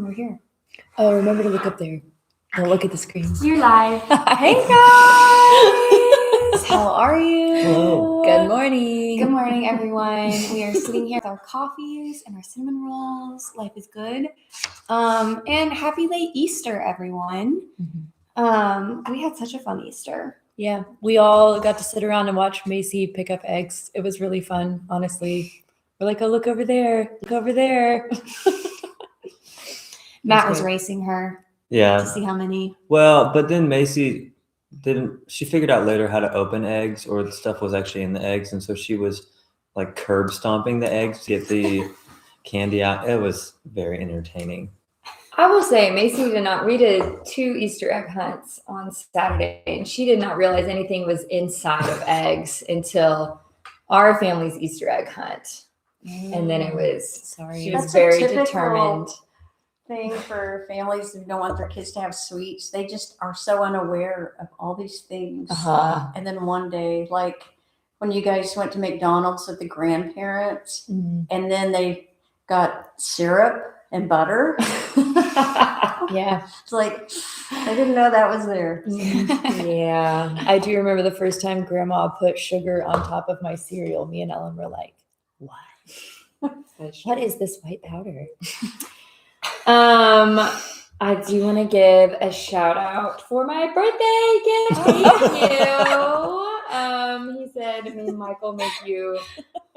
we're here. Oh, remember to look up there. Don't look at the screen. You're live. Hey guys! How are you? Hello. Good morning. Good morning, everyone. We are sitting here with our coffees and our cinnamon rolls. Life is good. And happy late Easter, everyone. We had such a fun Easter. Yeah, we all got to sit around and watch Macy pick up eggs. It was really fun, honestly. We're like, oh, look over there. Look over there. Matt was racing her Yeah. to see how many. Well, but then Macy she figured out later how to open eggs, or the stuff was actually in the eggs. And so she was like curb stomping the eggs to get the candy out. It was very entertaining. I will say, Macy did not. We did 2 Easter egg hunts on Saturday, and she did not realize anything was inside of eggs until our family's Easter egg hunt. And then it was, she was That's very a typical determined. thing for families who don't want their kids to have sweets. They just are so unaware of all these things. And then one day, like when you guys went to McDonald's with the grandparents, and then they got syrup and butter. Yeah. It's like, I didn't know that was there. Yeah. I do remember the first time Grandma put sugar on top of my cereal. Me and Ellen were like, what? What is this white powder? I do want to give a shout out for my birthday gift. Thank you. He said, me and Michael make you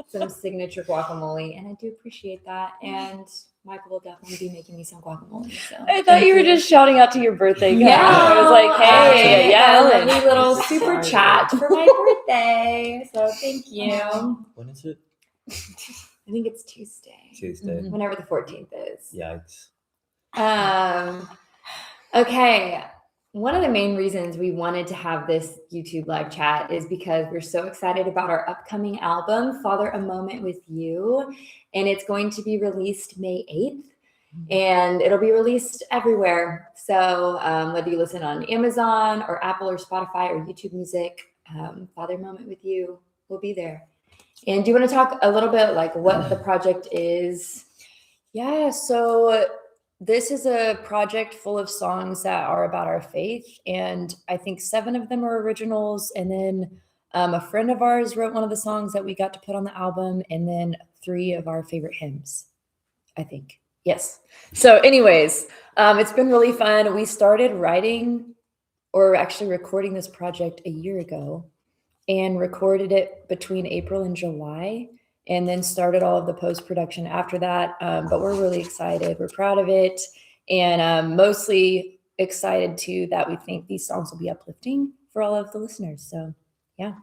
some signature guacamole, and I do appreciate that. And Michael will definitely be making me some guacamole. So I thought you were just shouting out to your birthday guy. Yeah. I was like, hey, yeah, a Ellen. lovely little super chat for my birthday. So thank you. When is it? I think it's Tuesday. Tuesday. Whenever the 14th is. Yikes. Okay. One of the main reasons we wanted to have this YouTube live chat is because we're so excited about our upcoming album, Father, a Moment with You. And it's going to be released May 8th. And it'll be released everywhere. So whether you listen on Amazon or Apple or Spotify or YouTube Music, Father, a Moment with You will be there. And do you want to talk a little bit like what the project is? Yeah, so this is a project full of songs that are about our faith, and I think 7 of them are originals, and then a friend of ours wrote one of the songs that we got to put on the album, and then 3 of our favorite hymns, I think. Yes. So anyways, it's been really fun. We started writing, or actually recording this project a year ago, and recorded it between April and July, and then started all of the post-production after that. But we're really excited. We're proud of it, and mostly excited too that we think these songs will be uplifting for all of the listeners. So yeah.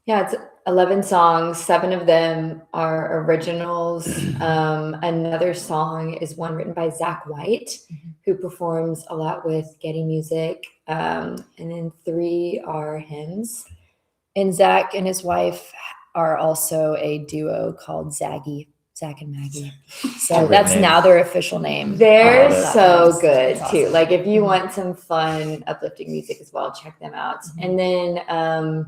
Yeah, it's 11 songs. 7 of them are originals. Another song is one written by Zach White, who performs a lot with Getty Music. And then 3 are hymns. And Zach and his wife are also a duo called Zach and Maggie. So that's now their official name. They're so good That's too. awesome. Like if you want some fun, uplifting music as well, check them out. And then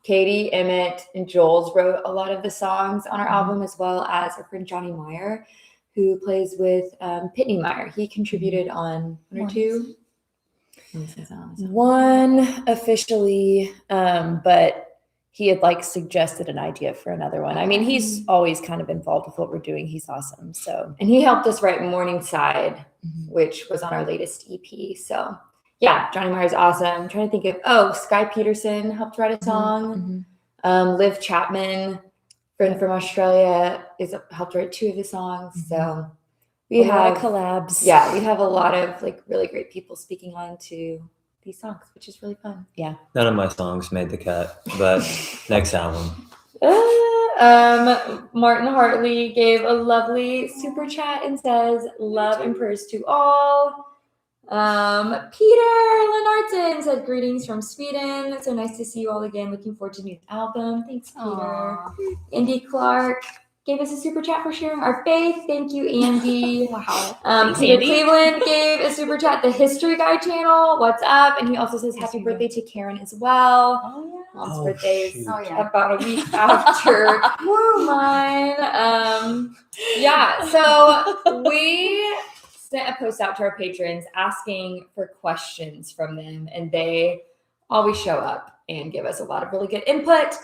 Katie, Emmett, and Jules wrote a lot of the songs on our album, as well as our friend Johnny Meyer, who plays with Pitney Meyer. He contributed on 1 or 2. 1 officially, but he had like suggested an idea for another one. I mean, he's always kind of involved with what we're doing. He's awesome. So, and he helped us write Morningside, which was on our latest EP. So yeah, Johnny Meyer's awesome. I'm trying to think of, Sky Peterson helped write a song. Liv Chapman, friend from Australia, helped write 2 of the songs. So we have a lot of collabs. Yeah, we have a lot of like really great people speaking on to these songs, which is really fun. Yeah. None of my songs made the cut, but next album. Martin Hartley gave a lovely super chat and says, love and prayers to all. Peter Lennartson said, greetings from Sweden. So nice to see you all again. Looking forward to the new album. Thanks, Peter. Aww. Andy Clark gave us a super chat for sharing our faith. Thank you, Andy. Wow. Peter Cleveland gave a super chat, the History Guy channel. What's up? And he also says happy birthday to Karen as well. Oh, yeah. Mom's birthday is yeah. about a week after mine. Yeah, so we sent a post out to our patrons asking for questions from them, and they always show up and give us a lot of really good input.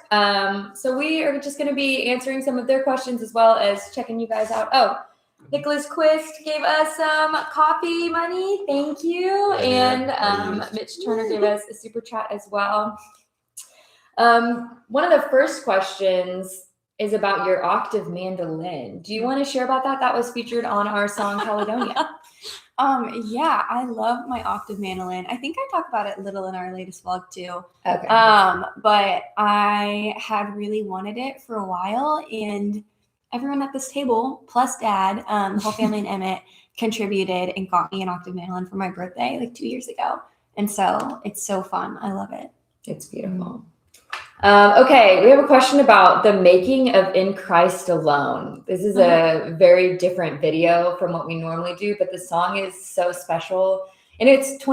So we are just going to be answering some of their questions as well as checking you guys out. Oh, Nicholas Quist gave us some coffee money. Thank you. And Mitch Turner gave us a super chat as well. One of the first questions is about your octave mandolin. Do you want to share about that? That was featured on our song Caledonia. Yeah, I love my octave mandolin. I think I talked about it a little in our latest vlog too. Okay. But I had really wanted it for a while, and everyone at this table, plus Dad, the whole family and Emmett, contributed and got me an octave mandolin for my birthday like 2 years ago. And so it's so fun. I love it. It's beautiful. Okay, we have a question about the making of In Christ Alone. This is a very different video from what we normally do, but the song is so special. And it's its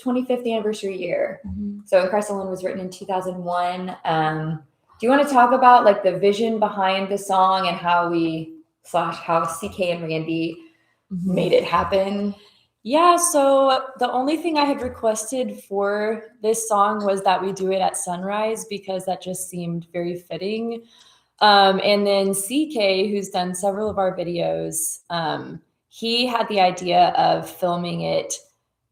25th anniversary year. So In Christ Alone was written in 2001. Do you want to talk about like the vision behind the song and how CK and Randy made it happen? Yeah, so the only thing I had requested for this song was that we do it at sunrise because that just seemed very fitting. And then CK, who's done several of our videos, he had the idea of filming it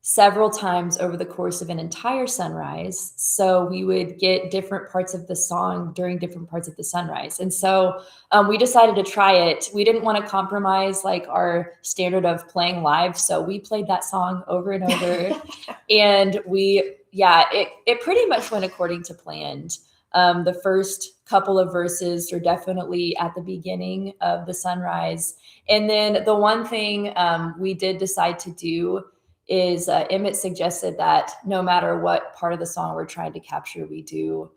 several times over the course of an entire sunrise. So we would get different parts of the song during different parts of the sunrise. And so we decided to try it. We didn't want to compromise like our standard of playing live. So we played that song over and over. And it pretty much went according to planned. The first couple of verses are definitely at the beginning of the sunrise. And then the one thing we did decide to do is Emmett suggested that no matter what part of the song we're trying to capture, we do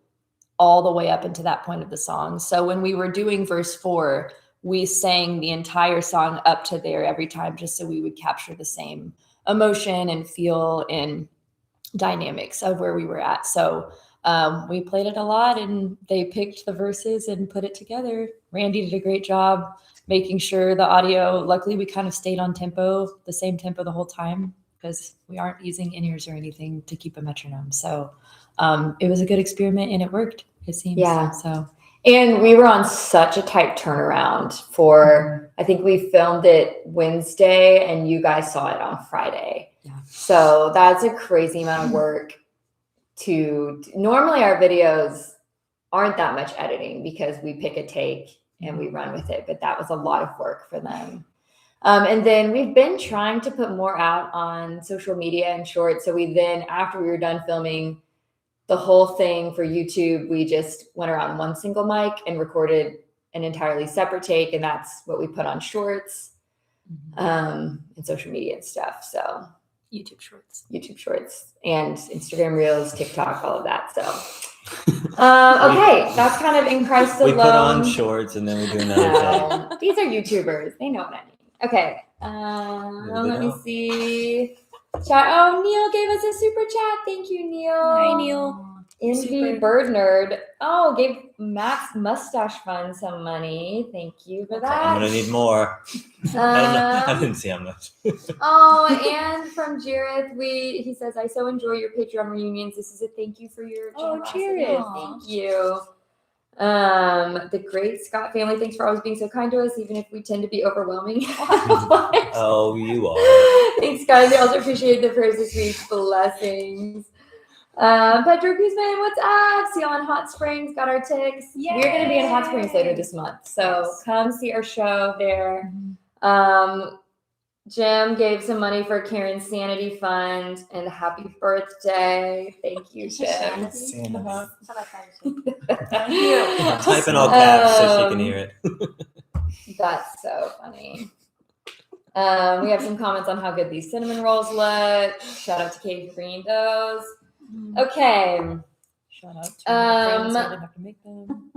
all the way up into that point of the song. So when we were doing verse 4, we sang the entire song up to there every time, just so we would capture the same emotion and feel and dynamics of where we were at. So we played it a lot, and they picked the verses and put it together. Randy did a great job making sure the audio, luckily we kind of stayed on tempo, the same tempo the whole time, because we aren't using in-ears or anything to keep a metronome. So it was a good experiment, and it worked, it seems. Yeah. So, and we were on such a tight turnaround for, I think we filmed it Wednesday and you guys saw it on Friday. Yeah. So that's a crazy amount of work normally our videos aren't that much editing because we pick a take and we run with it, but that was a lot of work for them. And then we've been trying to put more out on social media and shorts. So after we were done filming the whole thing for YouTube, we just went around one single mic and recorded an entirely separate take. And that's what we put on shorts, and social media and stuff. So YouTube shorts and Instagram Reels, TikTok, all of that. So, okay. That's kind of In Christ Alone. We put on shorts and then we do another take. These are YouTubers. They know what I mean. Okay. Let me see. Chat. Oh, Neil gave us a super chat. Thank you, Neil. Hi, Neil. Envy Bird Nerd. Oh, gave Max Mustache Fund some money. Thank you for that. I'm gonna need more. I didn't see how much. And from Jareth, he says, I so enjoy your Patreon reunions. This is a thank you for your generosity. Jareth. Thank you. The great Scott family, thanks for always being so kind to us, even if we tend to be overwhelming. Oh, you are. Thanks, guys. I also appreciate the prayers this week. Blessings. Pedro Guzman, what's up? See you on Hot Springs. Got our ticks. Yay. We're going to be in Hot Springs later this month, so come see our show there. Jim gave some money for Karen's Sanity Fund, and happy birthday. Thank you, Jim. Thank you. Type in all caps so she can hear it. That's so funny. We have some comments on how good these cinnamon rolls look. Shout out to Katie for bringing those. Okay. Shout out to my friends. I didn't have to make them.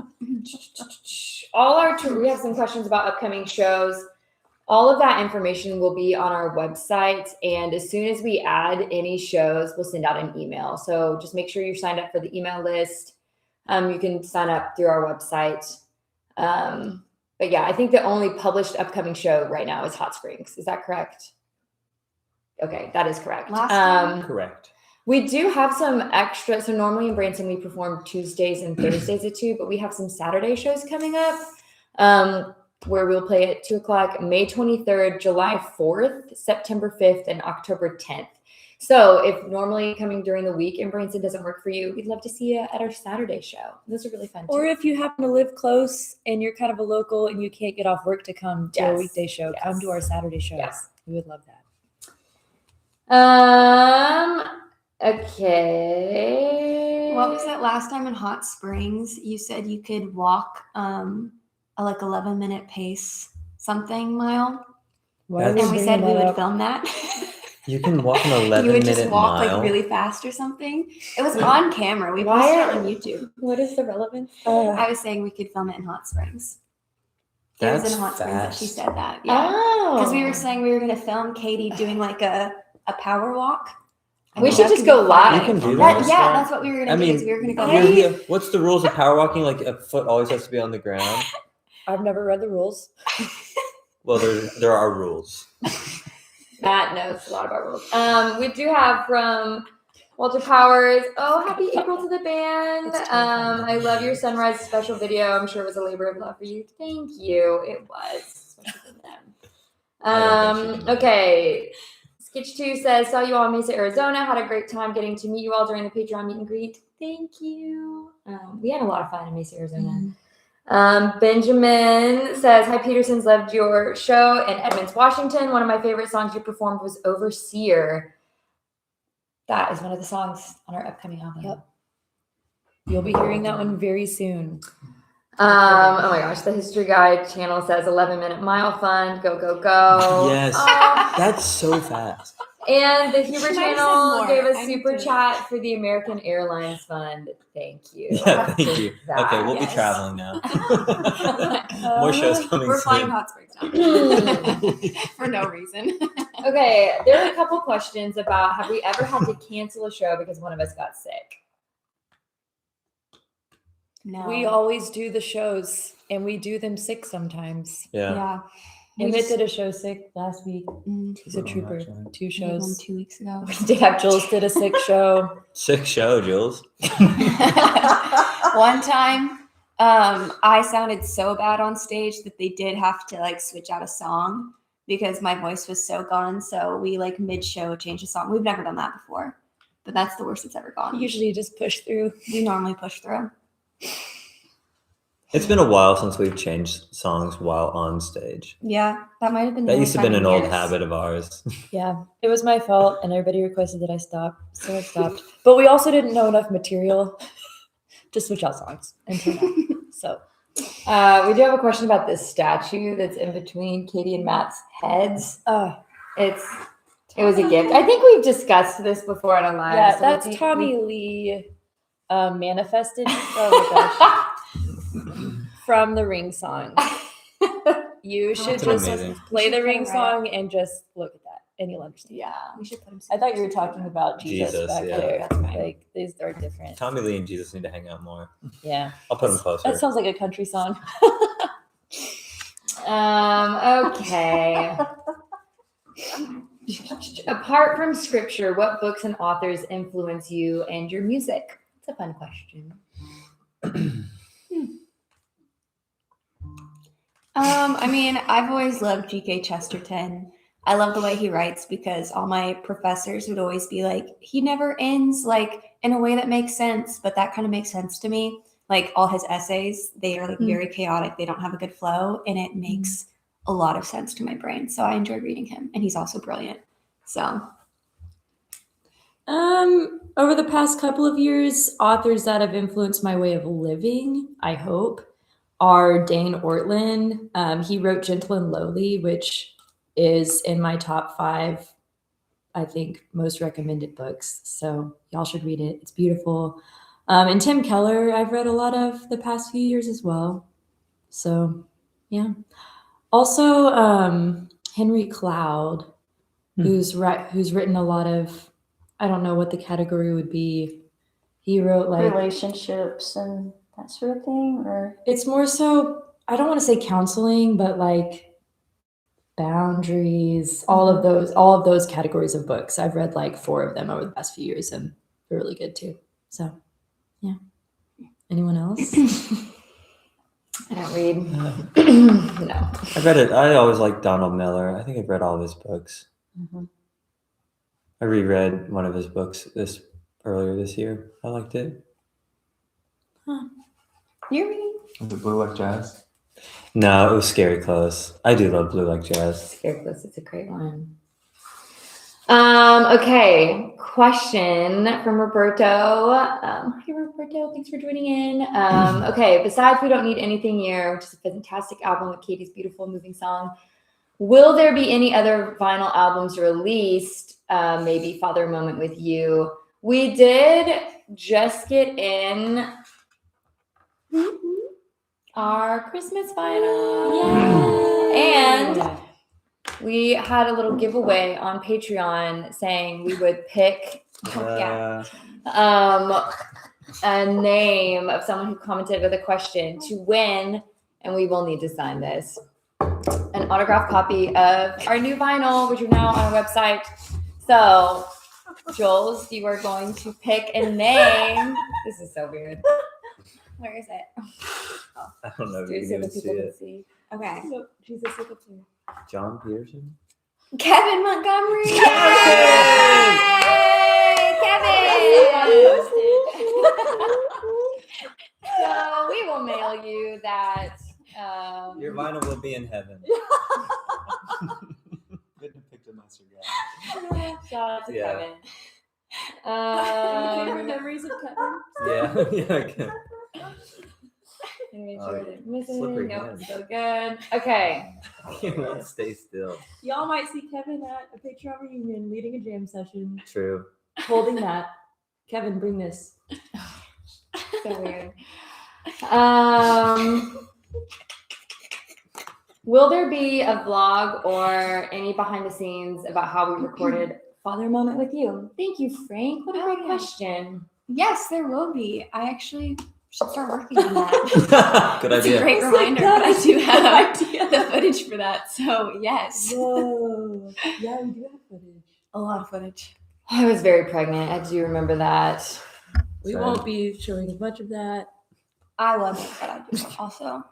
We have some questions about upcoming shows. All of that information will be on our website. And as soon as we add any shows, we'll send out an email. So just make sure you're signed up for the email list. You can sign up through our website. But yeah, I think the only published upcoming show right now is Hot Springs. Is that correct? Okay, that is correct. Last time? Correct. We do have some extra. So normally in Branson, we perform Tuesdays and Thursdays at 2, but we have some Saturday shows coming up where we'll play at 2 o'clock, May 23rd, July 4th, September 5th, and October 10th. So if normally coming during the week in Branson doesn't work for you, we'd love to see you at our Saturday show. Those are really fun too. Or if you happen to live close and you're kind of a local and you can't get off work to come to a Yes. weekday show, come to our Saturday shows. Yes. We would love that. Okay. What was that last time in Hot Springs? You said you could walk a like 11-minute pace something mile, Why are and we bringing said we that would up? film that. You can walk an You would 11-minute just walk mile. like really fast or something. It was on camera. We Why posted are- it on YouTube. What is the relevance? I was saying we could film it in Hot Springs. It was That's in Hot Springs that she fast. said that. Yeah. Oh. Because we were saying we were going to film Katie doing like a power walk. I We think should that just could be go fun. live. You can do That, that. yeah, that's what we were going I to do. mean, Is we were going to go what's the rules of power walking? Like a foot always has to be on the ground. I've never read the rules. Well, there are rules. Matt knows a lot about rules. We do have from Walter Powers. Oh, happy April to the band. It's totally fine. I love your sunrise special video. I'm sure it was a labor of love for you. Thank you. It was. Especially for them. I don't think she can. Okay. Skitch 2 says, saw you all in Mesa, Arizona. Had a great time getting to meet you all during the Patreon meet and greet. Thank you. We had a lot of fun in Mesa, Arizona. Benjamin says, hi, Petersens, loved your show in Edmonds, Washington. One of my favorite songs you performed was Overseer. That is one of the songs on our upcoming album. Yep. You'll be hearing that one very soon. Oh my gosh, the History Guide channel says 11-minute mile fund. Go, go, go. Yes. Oh. That's so fast. And the Huber She might have said channel more. gave a I super need to- chat for the American Airlines Fund. Thank you. Yeah, thank you. That, Okay, we'll yes. be traveling now. More shows coming We're flying soon. Hot Springs now. For no reason. Okay, there are a couple questions about have we ever had to cancel a show because one of us got sick? No. We always do the shows and we do them sick sometimes. Yeah. Yeah. We Emmett just- did a show sick last week. Mm, He's a trooper. Actually. 2 we did one shows. 2 weeks ago. We did have Jules did a sick show. Sick show, Jules. One time, I sounded so bad on stage that they did have to like switch out a song because my voice was so gone. So we like mid-show changed the song. We've never done that before, but that's the worst it's ever gone. Usually you just push through. We normally push through. It's been a while since we've changed songs while on stage. Yeah, that might have been. the That only used to have been time an in old years. habit of ours. Yeah, it was my fault, and everybody requested that I stop, so I stopped. But we also didn't know enough material to switch out songs until now. So We do have a question about this statue that's in between Katie and Matt's heads. It was a gift. I think we've discussed this before on a live. yeah, so that's we- Tommy Lee manifested. Oh my gosh. From the Ring song. You should That's just amazing. play We the should Ring put it right song and just look at that, and you'll understand. Yeah, we should put him. I thought you were talking about Jesus, Jesus, back yeah. there. That's fine. Like these are different. Tommy Lee and Jesus need to hang out more. Yeah, I'll put them closer. that sounds like a country song. Okay. Apart from scripture, what books and authors influence you and your music? It's a fun question. I mean, I've always loved G.K. Chesterton. I love the way he writes because all my professors would always be like, he never ends like in a way that makes sense, but that kind of makes sense to me. Like all his essays, they are like very chaotic. They don't have a good flow, and it makes a lot of sense to my brain. So I enjoy reading him, and he's also brilliant. So Over the past couple of years, authors that have influenced my way of living, I hope, are Dane Ortland. He wrote Gentle and Lowly, which is in my top 5, I think, most recommended books. So y'all should read it. It's beautiful. And Tim Keller, I've read a lot of the past few years as well. So yeah. Also, Henry Cloud, who's written a lot of, I don't know what the category would be. He wrote like relationships and that sort of thing, or it's more so, I don't want to say counseling, but like Boundaries, all of those categories of books. I've read like 4 of them over the past few years, and they're really good too. So, yeah. Anyone else? I don't read. No. I read it. I always liked Donald Miller. I think I've read all of his books. I reread one of his books earlier this year. I liked it. You're reading? Is it Blue Like Jazz? No, it was Scary Close. I do love Blue Like Jazz. Scary Close, it's a great one. Okay, question from Roberto. Hi Roberto, thanks for joining in. Okay, besides We Don't Need Anything Here, which is a fantastic album with Katie's beautiful moving song, will there be any other vinyl albums released? Maybe Father Moment with You. We did just get in our Christmas vinyl. And we had a little giveaway on Patreon saying we would pick a name of someone who commented with a question to win, and we will need to sign this. An autographed copy of our new vinyl, which are now on our website. So, Jules, you are going to pick a name. This is so weird. Where is it? I don't know if Do you it can so even that see people can it. see. Okay. Jesus, look up here. John Peterson? Kevin Montgomery. Yay! Kevin. So we will mail you that. Your vinyl will be in heaven. Good to pick the master guy. Shout out to Yeah. Kevin. Favorite memories of Kevin? Yeah, okay. Slippery Nope, hands. so good. Okay. You won't stay still. Y'all might see Kevin at a Patreon reunion leading a jam session, True. holding that. Kevin, bring this. So weird. Will there be a vlog or any behind the scenes about how we recorded Father Moment with You? Thank you, Frank. What a great question. Yes, there will be. I actually should start working on that. Good It's a idea. great It's like reminder, that. but I do have Idea. the footage for that. So yes, Whoa. Yeah, we do have footage. a lot of footage. I was very pregnant. I do remember that. We Same. won't be showing as much of that. I love it, but I do also.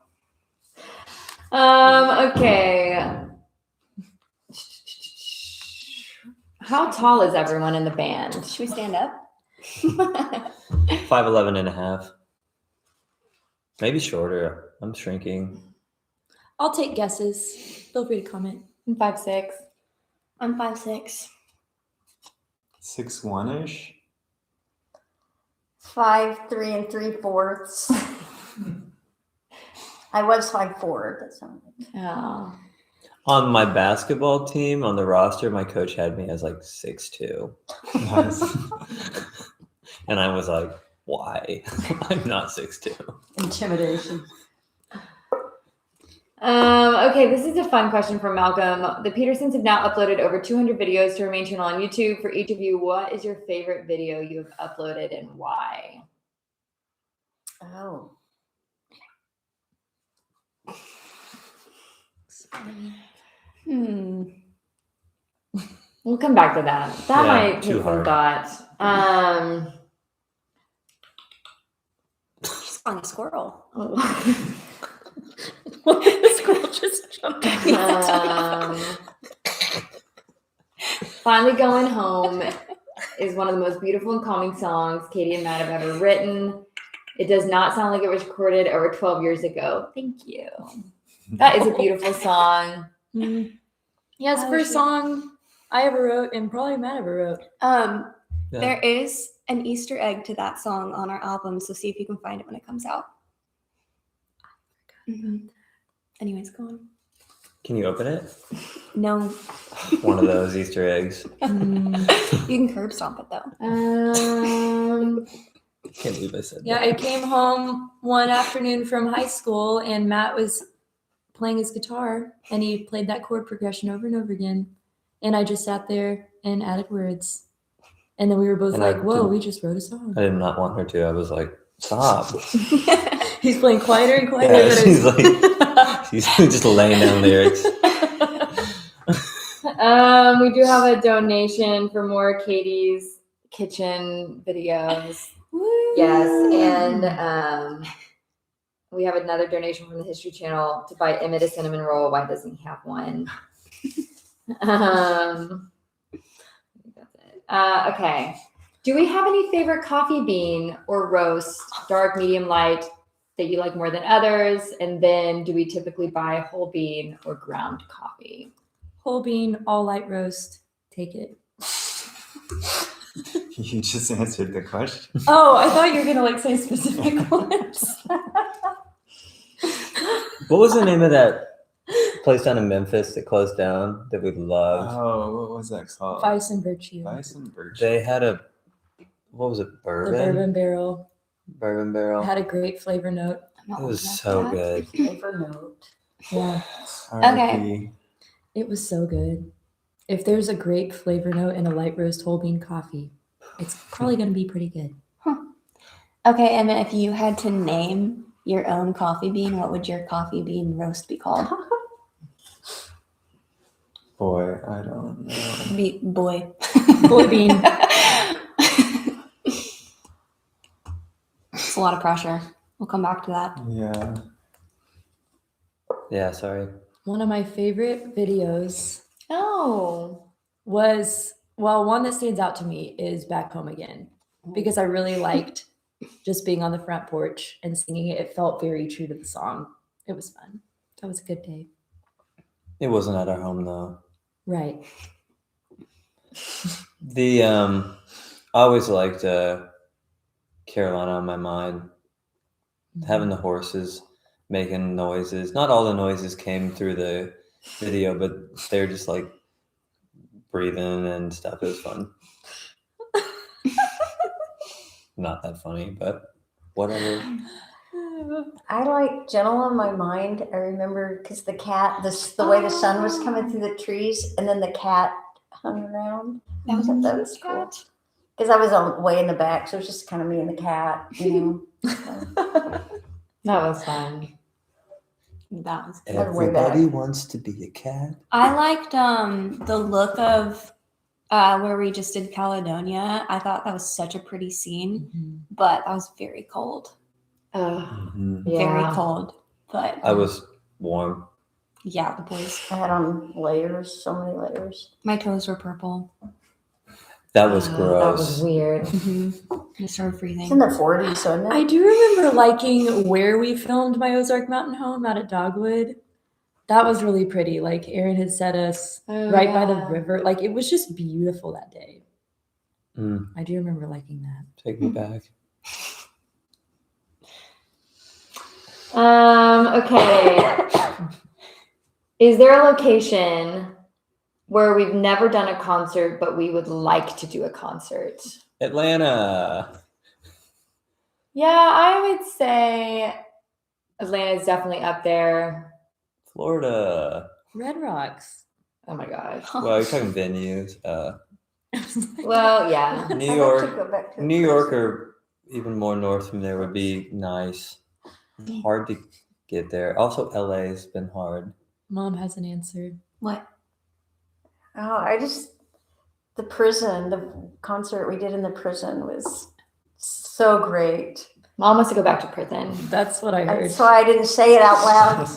Okay. How tall is everyone in the band? Should we stand up? 5'11" and a half. Maybe shorter. I'm shrinking. I'll take guesses. Feel free to comment. I'm 5'6". I'm 5'6". 6'1"-ish. 5'3" 3/4. I was 5'4". That's not Oh. On my basketball team, on the roster, my coach had me as like 6'2". Nice. And I was like, why? I'm not 6'2". intimidation. Okay, this is a fun question from Malcolm. The Petersens have now uploaded over 200 videos to our main channel on YouTube. For each of you, what is your favorite video you have uploaded and why? Oh. We'll come back to that. That Yeah, might too take some hard. thought. She's on a squirrel. The squirrel just jumped. Finally Going Home is one of the most beautiful and calming songs Katie and Matt have ever written. It does not sound like it was recorded over 12 years ago. Thank you. That is a beautiful song. Yeah, it's the first song I ever wrote and probably Matt ever wrote. Yeah. There is an Easter egg to that song on our album, so see if you can find it when it comes out. Anyways, go on. Can you open it? No, One of those Easter eggs. you can curb stomp it though. Can't believe I said Yeah, that. I came home one afternoon from high school and Matt was playing his guitar and he played that chord progression over and over again. And I just sat there and added words. And then we were both And I like, whoa, didn't- we just wrote a song. I did not want her to. I was like, stop. He's playing quieter and quieter. Yeah, but she's it's- like, she's just laying down lyrics. We do have a donation for more Katie's kitchen videos. Yes, and we have another donation from the History Channel to buy Emmett a cinnamon roll. Why doesn't he have one? I think that's it. Okay. Do we have any favorite coffee bean or roast, dark, medium, light, that you like more than others? And then do we typically buy whole bean or ground coffee? Whole bean, all light roast. Take it. You just answered the question. Oh, I thought you were gonna say specific ones. What was the name of that place down in Memphis that closed down that we loved? Oh, what was that called? Vice and Virtue. Vice and Virtue. They had what was it? The Bourbon? bourbon barrel Bourbon barrel. had a great flavor note. It was so good. Flavor note. Yeah, R.I.P. it was so good. If there's a great flavor note in a light roast whole bean coffee, it's probably gonna be pretty good. Okay, Emma, if you had to name your own coffee bean, what would your coffee bean roast be called? Boy, I don't know. Boy. Boy bean. It's a lot of pressure. We'll come back to that. Yeah. Yeah, sorry. One of my favorite videos Oh. was, well, one that stands out to me is Back Home Again, because I really liked just being on the front porch and singing it. It felt very true to the song. It was fun. That was a good day. It wasn't at our home though. Right. I always liked Carolina on My Mind. Having the horses making noises. Not all the noises came through the video, but they're just like breathing and stuff. It was fun. Not that funny, but whatever. I like Gentle on My Mind. I remember because the cat, the way the sun was coming through the trees, and then the cat hung around. That was cool. Because I was way in the back, so it was just kind of me and the cat. You know. That was fun. That was Way back. Everybody wants to be a cat. I liked the look of where we just did Caledonia. I thought that was such a pretty scene, but that was very cold. Mhm. Very Yeah. cold. But I was warm. yeah, the boys. I had on layers, so many layers. My toes were purple. That was gross. That was weird. I started freezing. It's in the 40s, so isn't it? I do remember liking where we filmed my Ozark Mountain home out at Dogwood. That was really pretty. Like Aaron had set us right by the river. Like it was just beautiful that day. Mm, I do remember liking that. take me back. Okay. Is there a location where we've never done a concert, but we would like to do a concert? Atlanta. Yeah, I would say Atlanta is definitely up there. Florida. Red Rocks. Oh my gosh. Well, you're talking venues. Well, yeah. New I'd like to York. go back to New York or even more north from there would be nice. Hard to get there. Also, LA has been hard. Mom has an answer. What? Oh, the concert we did in the prison was so great. Mom wants to go back to prison. That's what I heard. That's why I didn't say it out loud.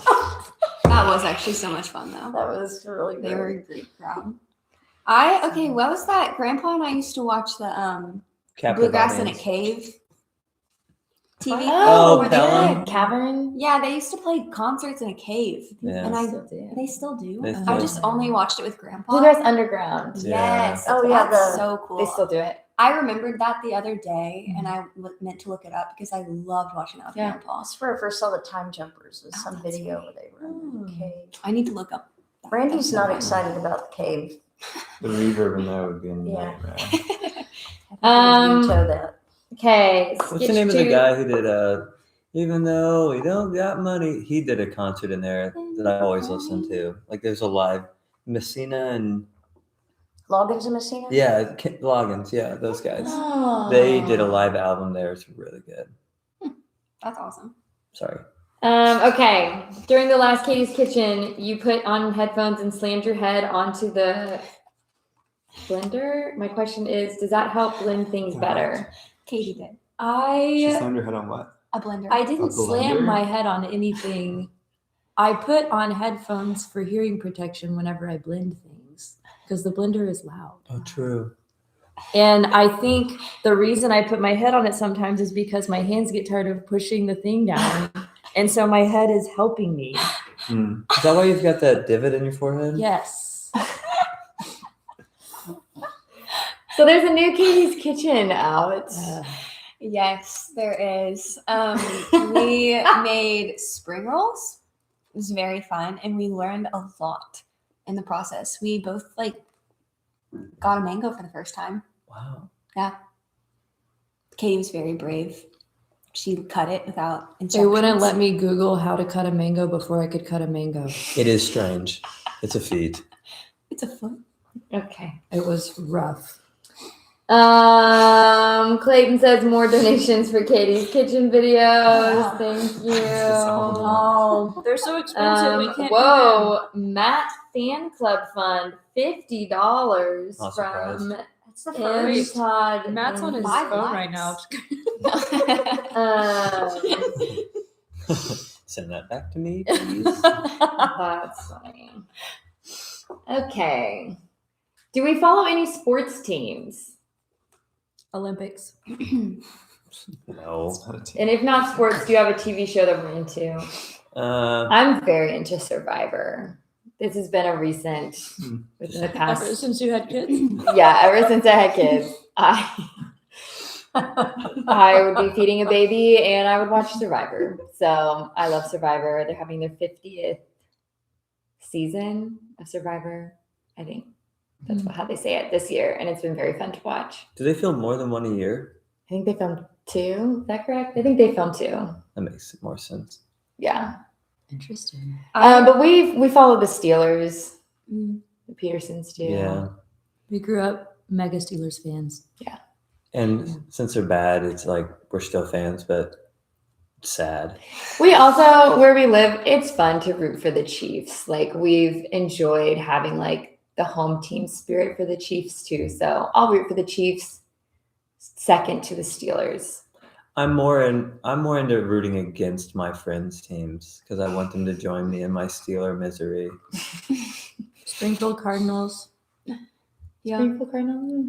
That was actually so much fun though. That was really They were great. a great crowd. What was that? Grandpa and I used to watch the Captive Bluegrass in a audience. Cave TV. Oh, where they Pelham? had- Cavern. Yeah, they used to play concerts in a cave. Yeah. And they still do. They I still just only watched it with Grandpa. Bluegrass Underground. Yeah. Yes. Oh, yeah, That's the- so cool. They still do it. I remembered that the other day, and I meant to look it up because I loved watching that with Yeah. Grandpa. That's where I first saw the Time Jumpers. There's Oh, some that's video right. where they were in the cave. I need to look up. that. Randy's That's not so excited about the cave. The reverb in there would be a Yeah. nightmare. Um, Veto that. Okay. What's the name of the guy who did Even Though We Don't Got Money? He did a concert in there that I always listen to. Like there's a live Messina and Loggins and Messina? Loggins, yeah, those guys. Oh. They did a live album there. It's really good. That's awesome. Sorry. Okay. During the last Katie's Kitchen, you put on headphones and slammed your head onto the blender. My question is, does that help blend things better? Katie did. She I slammed her head on what? A blender. didn't A slam blender? my head on anything. I put on headphones for hearing protection whenever I blend things because the blender is loud. Oh, true. And I think the reason I put my head on it sometimes is because my hands get tired of pushing the thing down. And so my head is helping me. Is that why you've got that divot in your forehead? Yes. So there's a new Katie's Kitchen out. Yes, there is. We made spring rolls. It was very fun, and we learned a lot in the process. We both got a mango for the first time. Wow. Yeah. Katie was very brave. She cut it without They instructions. wouldn't let me Google how to cut a mango before I could cut a mango. It is strange. It's a feat. It's a foot. Okay. It was rough. Clayton says more donations for Katie's Kitchen videos. Thank you. Oh, they're so expensive. We can't Whoa, Matt Fan Club Fund, $50 Not surprised. from That's the M. first. Todd. Matt's on his Five phone likes. right now. Send that back to me, please. That's funny. Okay. Do we follow any sports teams? Olympics. No. It's not a team. And if not sports, do you have a TV show that we're into? I'm very into Survivor. This has been a recent, within the Ever past, since you had kids. yeah, ever since I had kids, I would be feeding a baby and I would watch Survivor. So I love Survivor. They're having their 50th season of Survivor, I think. That's how they say it this year. And it's been very fun to watch. Do they film more than one a year? I think they filmed 2. Is that correct? I think they filmed 2. That makes more sense. Yeah. Interesting. But we follow the Steelers. The Petersens do. Yeah. We grew up mega Steelers fans. And since they're bad, it's like we're still fans, but it's sad. We also, where we live, it's fun to root for the Chiefs. Like we've enjoyed having like the home team spirit for the Chiefs too. So I'll root for the Chiefs second to the Steelers. I'm more into rooting against my friends' teams because I want them to join me in my Steeler misery. Springfield Cardinals. Yeah. Springfield Cardinals.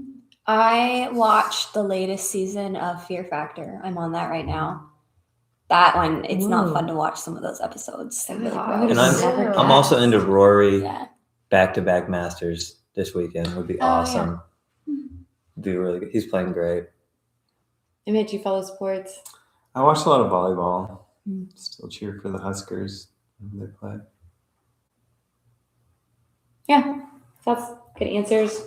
I watched the latest season of Fear Factor. I'm on that right now. That one, it's not Ooh. fun to watch some of those episodes. They're really I gross. And would've I'm also into Rory Yeah. back-to-back Masters this weekend. Would be Oh, yeah. awesome. Be really good. He's playing great. Emmett, you follow sports? I watched a lot of volleyball. Mm. Still cheer for the Huskers when they play. Yeah, that's good answers.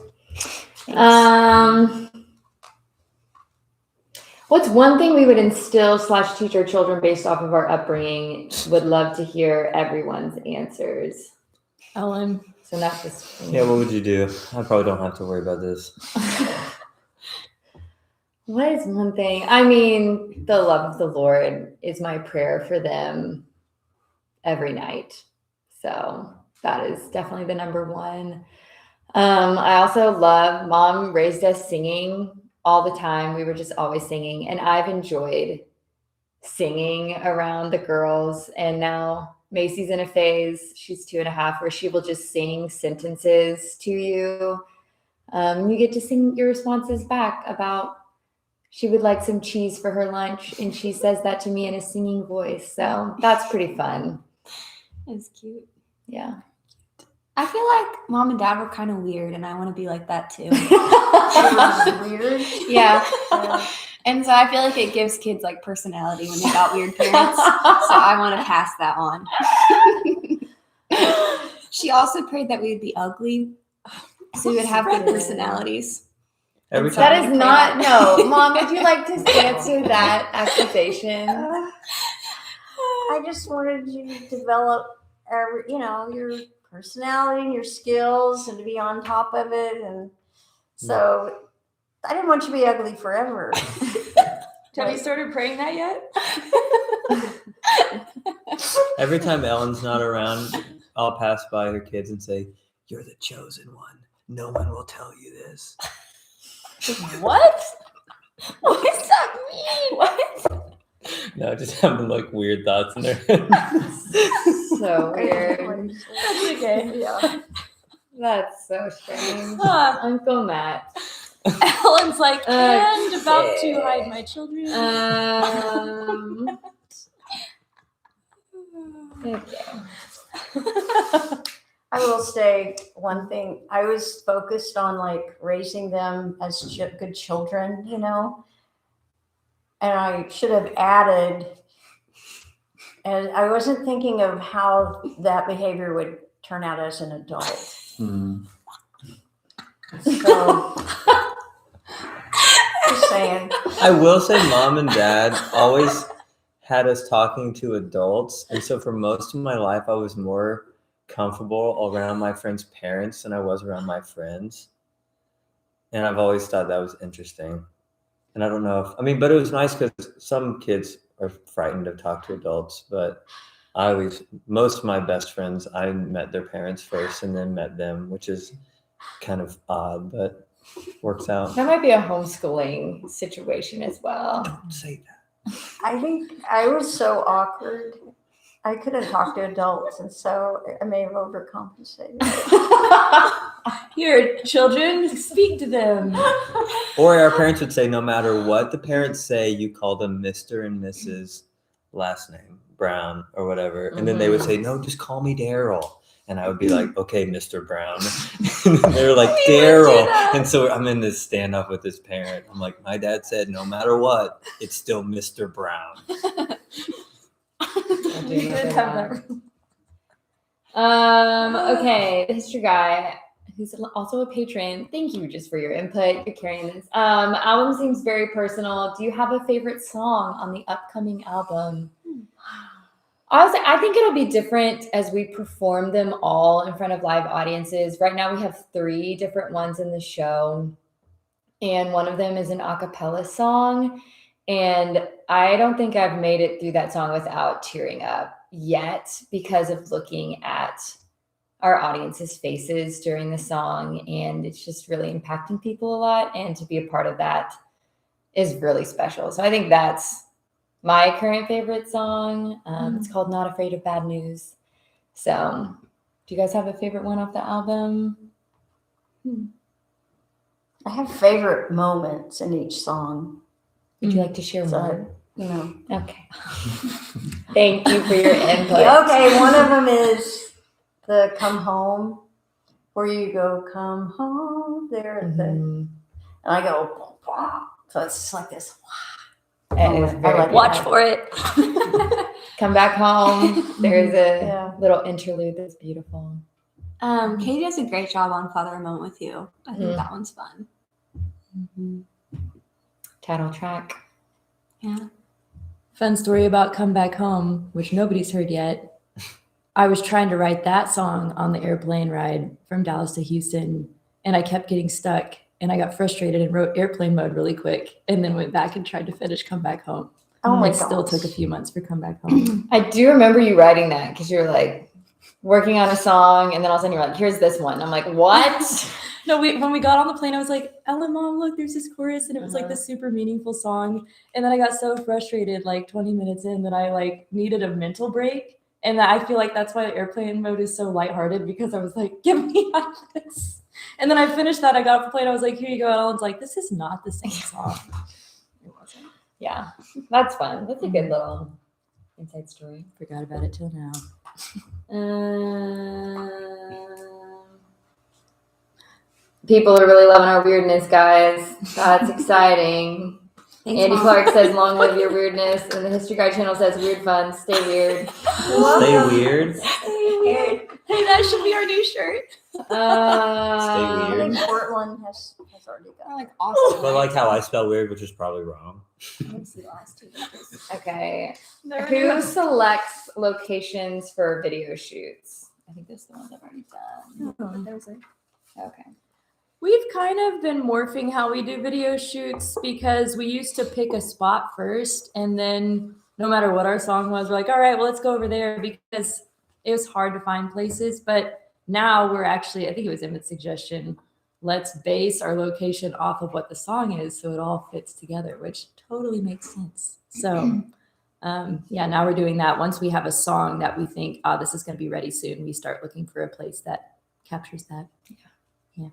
What's one thing we would instill / teach our children based off of our upbringing? Would love to hear everyone's answers. Ellen. So not just Yeah, what would you do? I probably don't have to worry about this. What is one thing? I mean, the love of the Lord is my prayer for them every night. So that is definitely the number one. I also love, Mom raised us singing all the time. We were just always singing. And I've enjoyed singing around the girls. And now Macy's in a phase, she's 2.5, where she will just sing sentences to you. You get to sing your responses back about she would like some cheese for her lunch. And she says that to me in a singing voice. So that's pretty fun. It's cute. Yeah. I feel like Mom and Dad were kind of weird, and I want to be like that too. Weird. Yeah. And so I feel like it gives kids like personality when they got weird parents. So I want to pass that on. She also prayed that we would be ugly, so we would have good personalities. Every So That time. I'm is gonna not, pray no. Mom, would you like to answer that accusation? I just wanted you to develop, your personality and your skills, and to be on top of it. And so I didn't want you to be ugly forever. Have you started praying that yet? Every time Ellen's not around, I'll pass by her kids and say, "You're the chosen one. No one will tell you this." What? What does that mean? What? No, just having like weird thoughts in their head. So weird. That's okay. Yeah. That's so strange. Huh. Uncle Matt. Ellen's like, and about to Okay. hide my children. Okay. I will say one thing. I was focused on like raising them as good children, you know, and I should have added, and I wasn't thinking of how that behavior would turn out as an adult. So, just saying. I will say mom and dad always had us talking to adults. And so for most of my life, I was more comfortable around my friends' parents than I was around my friends. And I've always thought that was interesting. And I don't know if, but it was nice because some kids are frightened to talk to adults. But most of my best friends, I met their parents first and then met them, which is kind of odd, but works out. That might be a homeschooling situation as well. Don't say that. I think I was so awkward. I couldn't talk to adults, and so I may have overcompensated. Here, children, speak to them. Or our parents would say, no matter what the parents say, you call them Mr. and Mrs. last name, Brown or whatever. And then they would say, no, just call me Daryl. And I would be like, okay, Mr. Brown. And they were like, Daryl. And so I'm in this standoff with this parent. I'm like, my dad said, no matter what, it's still Mr. Brown. You did have that. Okay, the history guy, who's also a patron. Thank you just for your input. You're carrying this. Album seems very personal. Do you have a favorite song on the upcoming album? Honestly, I think it'll be different as we perform them all in front of live audiences. Right now, we have 3 different ones in the show, and one of them is an a cappella song. And I don't think I've made it through that song without tearing up yet because of looking at our audience's faces during the song. And it's just really impacting people a lot. And to be a part of that is really special. So I think that's my current favorite song. It's called Not Afraid of Bad News. So do you guys have a favorite one off the album? I have favorite moments in each song. Would you like to share one? No. Okay. Thank you for your input. Okay, one of them is the "Come Home," where you go, "Come home." There, and I go, "Wow." So it's just like this. It is very like Watch that. for it. Come Back Home. There's a Yeah. little interlude that's beautiful. Katie does a great job on Father a Moment with You. I think that one's fun. Title track. Yeah. Fun story about Come Back Home, which nobody's heard yet. I was trying to write that song on the airplane ride from Dallas to Houston, and I kept getting stuck, and I got frustrated and wrote Airplane Mode really quick, and then went back and tried to finish Come Back Home. Oh my It still gosh. took a few months for Come Back Home. I do remember you writing that because you're like working on a song and then all of a sudden you're like, here's this one. I'm like, what? No, when we got on the plane, I was like, Ellen, Mom, look, there's this chorus, and it was like this super meaningful song. And then I got so frustrated, like 20 minutes in, that I like needed a mental break. And I feel like that's why Airplane Mode is so lighthearted, because I was like, get me out of this. And then I finished that. I got off the plane. I was like, here you go. And Ellen's like, this is not the same song. It wasn't. Yeah, that's fun. That's a good little inside story. Forgot about it till now. People are really loving our weirdness, guys. That's exciting. Thanks, Andy Mom. Clark says, long live your weirdness. And the History Guy channel says, weird fun, stay weird. Stay weird. Stay weird. Hey, that should be our new shirt. I Stay weird. think Portland has already got. I like Austin. But like how I spell weird, which is probably wrong. Let's see the last 2 pages. Okay. Who selects locations for video shoots? I think that's the ones I've already done. There's a Okay. We've kind of been morphing how we do video shoots because we used to pick a spot first, and then no matter what our song was, we're like, all right, well, let's go over there, because it was hard to find places. But now we're actually, I think it was Emmett's suggestion, let's base our location off of what the song is so it all fits together, which totally makes sense. So yeah, now we're doing that. Once we have a song that we think, oh, this is going to be ready soon, we start looking for a place that captures that. Yeah.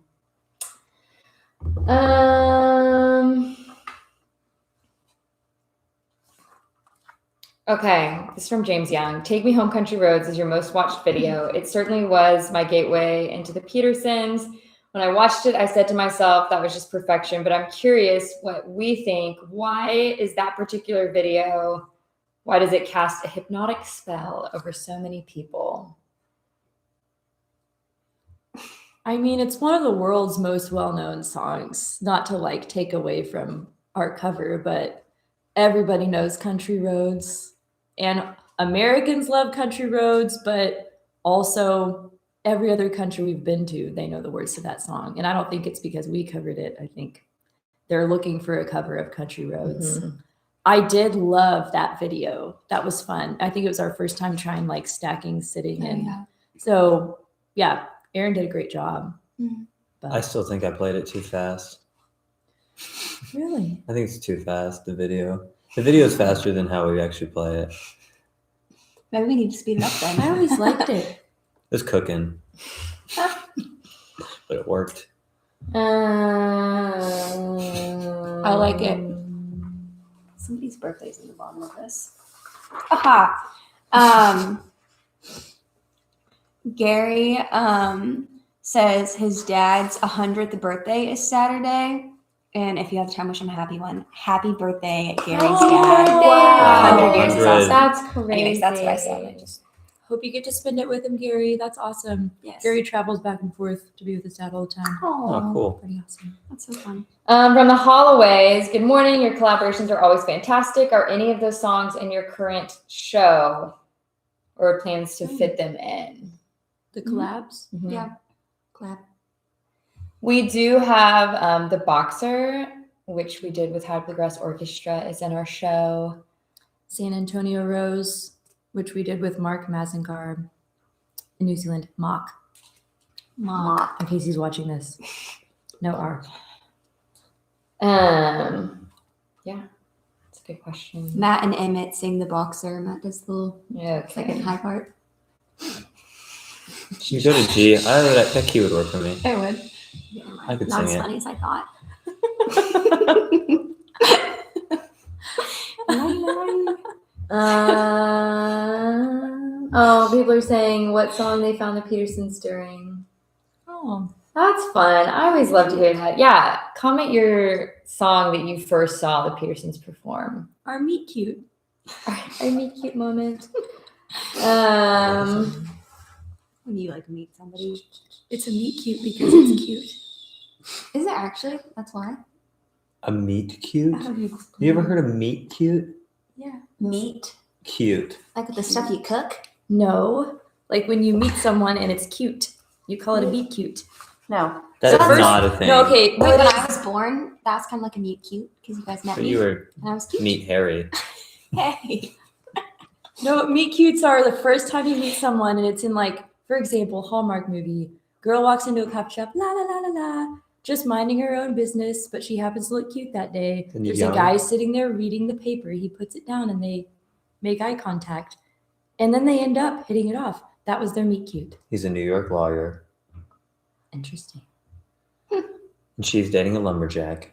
Okay, this is from James Young. Take Me Home Country Roads is your most watched video. It certainly was my gateway into the Petersens. When I watched it, I said to myself, that was just perfection. But I'm curious what we think. Why is that particular video, why does it cast a hypnotic spell over so many people? I mean, it's one of the world's most well-known songs, not to like take away from our cover, but everybody knows Country Roads, and Americans love country roads, but also every other country we've been to, they know the words to that song. And I don't think it's because we covered it. I think they're looking for a cover of Country Roads. Mm-hmm. I did love that video. That was fun. I think it was our first time trying like stacking, sitting, and so yeah. Aaron did a great job. Mm-hmm. But I still think I played it too fast. Really? I think it's too fast, the video. The video is faster than how we actually play it. Maybe we need to speed it up then. I always liked it. It was cooking. But it worked. I like it. Somebody's birthday's in the bottom of this. Aha. Gary says his dad's 100th birthday is Saturday. And if you have time, wish him a happy one. Happy birthday, Gary's dad. Wow. 100 years is awesome. That's crazy. Anyways, that's what I said. I just Hope you get to spend it with him, Gary. That's awesome. yes. Gary travels back and forth to be with his dad all the time. Oh, cool. Pretty awesome. That's so fun. From the Holloways, good morning. Your collaborations are always fantastic. Are any of those songs in your current show or plans to fit them in? The collabs? Mm-hmm. Yeah. Glad. We do have The Boxer, which we did with High Bluegrass Orchestra, is in our show. San Antonio Rose, which we did with Mark Mazengar in New Zealand. Mock. In case he's watching this. No R. Yeah, that's a good question. Matt and Emmett sing The Boxer. Matt does the little Yeah, second high part. You go to G. That key would work for me. It would. Yeah, I could not sing as it. funny as I thought. Oh, people are saying what song they found the Petersens during. Oh. That's fun. I always love to hear that. Yeah, comment your song that you first saw the Petersens perform. Our meet cute. Our meet cute moment. When you like meet somebody. It's a meet cute because it's cute. Is it actually? That's why. A meet cute? How do you explain You ever it? heard of meet cute? Yeah. Meat. Cute. Like the stuff you cook? No. Like when you meet someone and it's cute. You call it a meet cute. No. That So is first- not a thing. No, okay. Wait, no, when it I is. was born, that was kind of like a meet cute because you guys met But me. you were And I was cute. meet Harry. Hey. No, meet cutes are the first time you meet someone and it's in like, for example, Hallmark movie. Girl walks into a coffee shop, la la la la la, just minding her own business, but she happens to look cute that day. And you There's a yell. guy sitting there reading the paper. He puts it down and they make eye contact. And then they end up hitting it off. That was their meet cute. He's a New York lawyer. Interesting. And she's dating a lumberjack.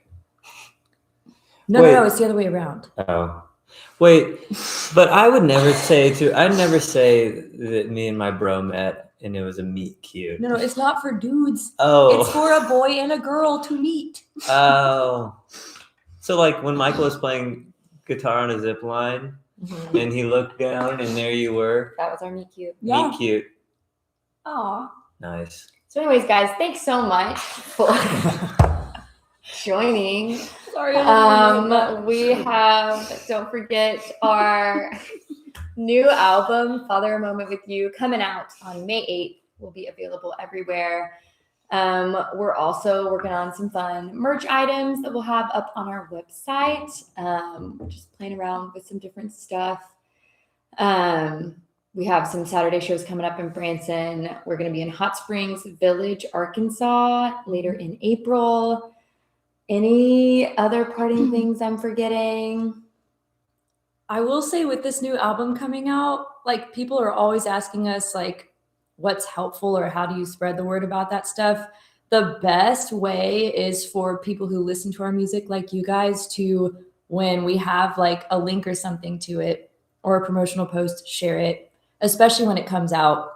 No, Wait. no, it's the other way around. Oh. Wait, but I'd never say that me and my bro met and it was a meet cute. No, it's not for dudes. Oh. It's for a boy and a girl to meet. Oh. So like when Michael was playing guitar on a zip line Mhm. and he looked down and there you were. That was our meet cute. Yeah. Meet cute. Aw. Nice. So anyways, guys, thanks so much for joining. Sorry. We have, don't forget, our new album, Father a Moment with You, coming out on May 8th. Will be available everywhere. We're also working on some fun merch items that we'll have up on our website. Just playing around with some different stuff. We have some Saturday shows coming up in Branson. We're going to be in Hot Springs Village, Arkansas later in April. Any other parting things I'm forgetting? I will say with this new album coming out, like people are always asking us like what's helpful or how do you spread the word about that stuff. The best way is for people who listen to our music like you guys to, when we have like a link or something to it or a promotional post, share it, especially when it comes out.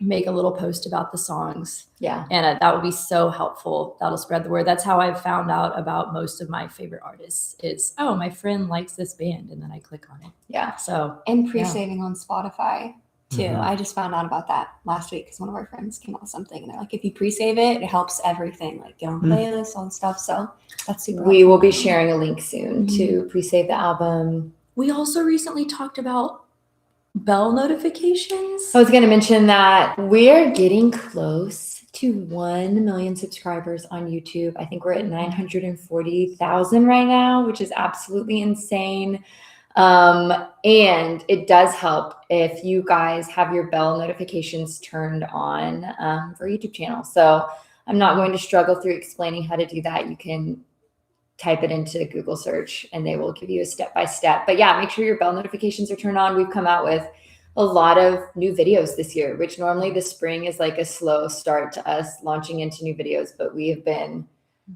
Make a little post about the songs. Yeah. And that would be so helpful. That'll spread the word. That's how I've found out about most of my favorite artists is, oh, my friend likes this band. And then I click on it. Yeah. So, And pre-saving on Spotify too. Mhm. I just found out about that last week because one of our friends came out with something and they're like, if you pre-save it, it helps everything, like get on playlists, all the stuff. So that's super We will be helpful. sharing a link soon to pre-save the album. we also recently talked about bell notifications. I was going to mention that we're getting close to 1 million subscribers on YouTube. I think we're at 940,000 right now, which is absolutely insane. And it does help if you guys have your bell notifications turned on for YouTube channel. So I'm not going to struggle through explaining how to do that. You can type it into Google search and they will give you a step-by-step. But yeah, make sure your bell notifications are turned on. We've come out with a lot of new videos this year, which normally the spring is like a slow start to us launching into new videos, but we have been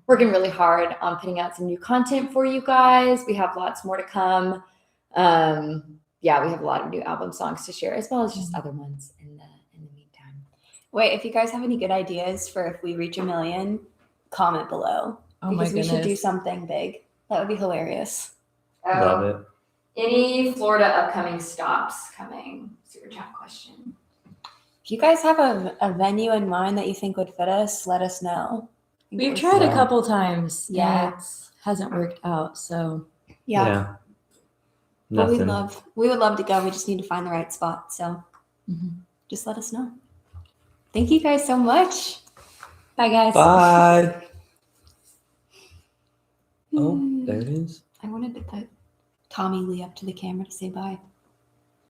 working really hard on putting out some new content for you guys. We have lots more to come. Yeah, we have a lot of new album songs to share as well as just other ones in the meantime. Wait, if you guys have any good ideas for if we reach 1 million, comment below. Oh my Because we should do goodness. something big. That would be hilarious. Love it. Any Florida upcoming stops coming? Super chat question. If you guys have a venue in mind that you think would fit us, let us know. We've tried a Yeah. couple times. Yeah. It hasn't worked out. So Yeah. But Nothing. we would love to go. We just need to find the right spot. So just let us know. Thank you guys so much. bye guys. Bye. Oh, there it is. I wanted to put Tommy Lee up to the camera to say bye.